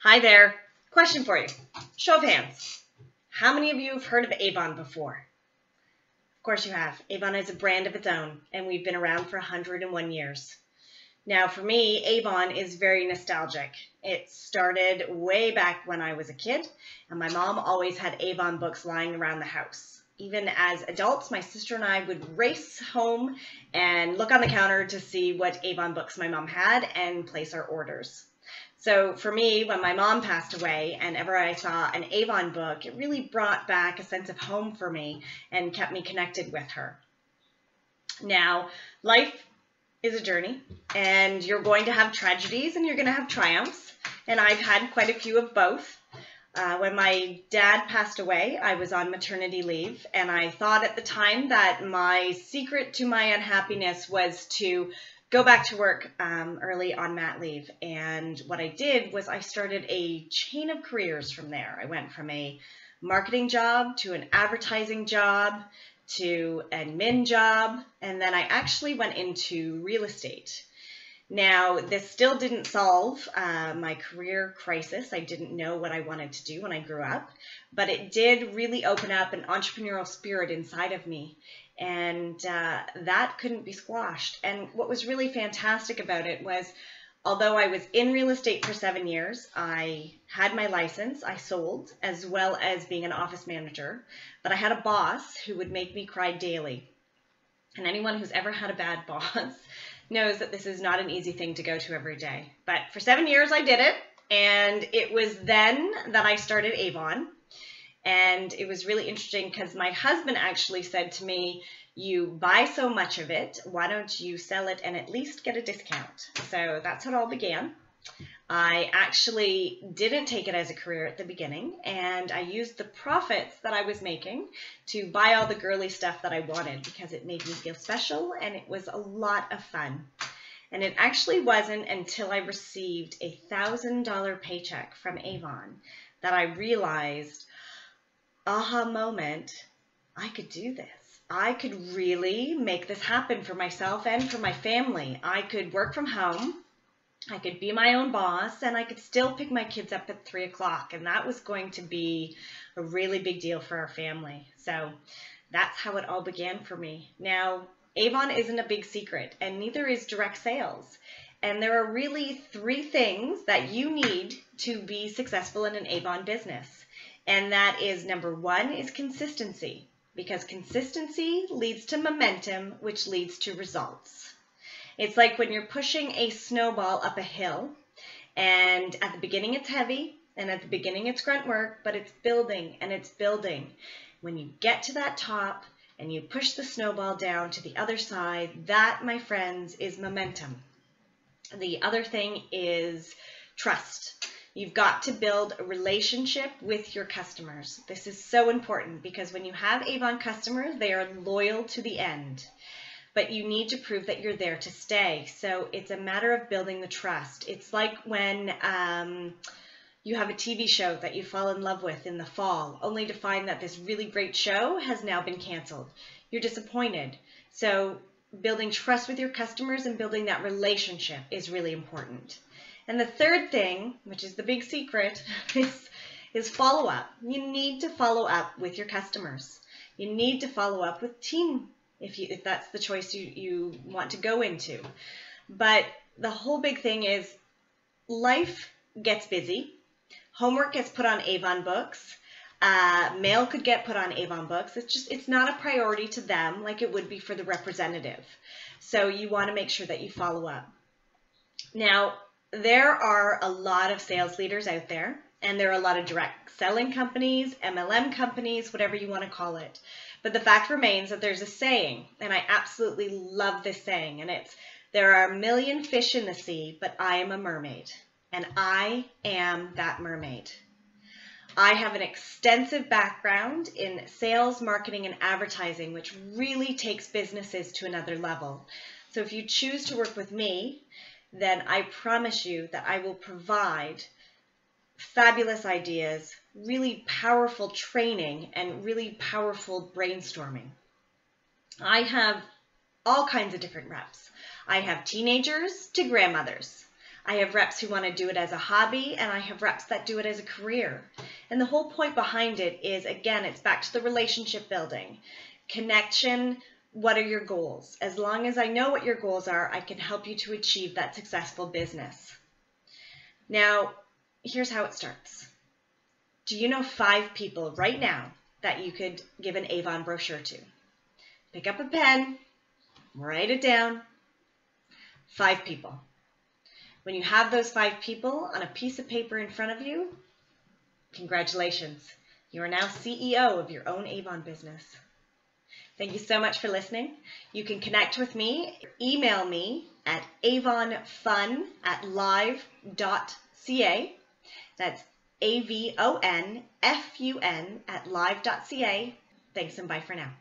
Hi there. Question for you. Show of hands. How many of you have heard of Avon before? Of course you have. Avon is a brand of its own, and we've been around for 101 years. Now, for me, Avon is very nostalgic. It started way back when I was a kid, and my mom always had Avon books lying around the house. Even as adults, my sister and I would race home and look on the counter to see what Avon books my mom had and place our orders. So for me, when my mom passed away and ever I saw an Avon book, it really brought back a sense of home for me and kept me connected with her. Now, life is a journey, and you're going to have tragedies and you're going to have triumphs, and I've had quite a few of both. When my dad passed away, I was on maternity leave, and I thought at the time that my secret to my unhappiness was to go back to work early on mat leave. And what I did was I started a chain of careers from there. I went from a marketing job to an advertising job to an admin job, and then I actually went into real estate. Now, this still didn't solve my career crisis. I didn't know what I wanted to do when I grew up, but it did really open up an entrepreneurial spirit inside of me, and that couldn't be squashed. And what was really fantastic about it was, although I was in real estate for 7 years, I had my license, I sold, as well as being an office manager, but I had a boss who would make me cry daily. And anyone who's ever had a bad boss knows that this is not an easy thing to go to every day. But for 7 years I did it, and it was then that I started Avon. And it was really interesting because my husband actually said to me, "You buy so much of it, why don't you sell it and at least get a discount?" So that's how it all began. I actually didn't take it as a career at the beginning, and I used the profits that I was making to buy all the girly stuff that I wanted because it made me feel special and it was a lot of fun. And it actually wasn't until I received a $1,000 paycheck from Avon that I realized, aha moment, I could do this. I could really make this happen for myself and for my family. I could work from home, I could be my own boss, and I could still pick my kids up at 3 o'clock, and that was going to be a really big deal for our family. So that's how it all began for me. Now, Avon isn't a big secret, and neither is direct sales. And there are really 3 things that you need to be successful in an Avon business. And that is, number 1 is consistency, because consistency leads to momentum, which leads to results. It's like when you're pushing a snowball up a hill, and at the beginning it's heavy, and at the beginning it's grunt work, but it's building and it's building. When you get to that top and you push the snowball down to the other side, that, my friends, is momentum. The other thing is trust. You've got to build a relationship with your customers. This is so important because when you have Avon customers, they are loyal to the end. But you need to prove that you're there to stay. So it's a matter of building the trust. It's like when you have a TV show that you fall in love with in the fall, only to find that this really great show has now been canceled. You're disappointed. So building trust with your customers and building that relationship is really important. And the third thing, which is the big secret, is follow up. You need to follow up with your customers. You need to follow up with team if that's the choice you want to go into. But the whole big thing is life gets busy. Homework gets put on Avon books. Mail could get put on Avon books. It's not a priority to them like it would be for the representative. So you want to make sure that you follow up. Now, there are a lot of sales leaders out there, and there are a lot of direct selling companies, MLM companies, whatever you want to call it. But the fact remains that there's a saying, and I absolutely love this saying, and it's, "There are a million fish in the sea, but I am a mermaid, and I am that mermaid." I have an extensive background in sales, marketing, and advertising, which really takes businesses to another level. So if you choose to work with me, then I promise you that I will provide fabulous ideas, really powerful training, and really powerful brainstorming. I have all kinds of different reps. I have teenagers to grandmothers. I have reps who want to do it as a hobby, and I have reps that do it as a career. And the whole point behind it is, again, it's back to the relationship building. Connection, what are your goals? As long as I know what your goals are, I can help you to achieve that successful business. Now, here's how it starts. Do you know 5 people right now that you could give an Avon brochure to? Pick up a pen, write it down. 5 people. When you have those 5 people on a piece of paper in front of you, congratulations. You are now CEO of your own Avon business. Thank you so much for listening. You can connect with me. Email me at avonfun@live.ca. That's AVONFUN@live.ca. Thanks and bye for now.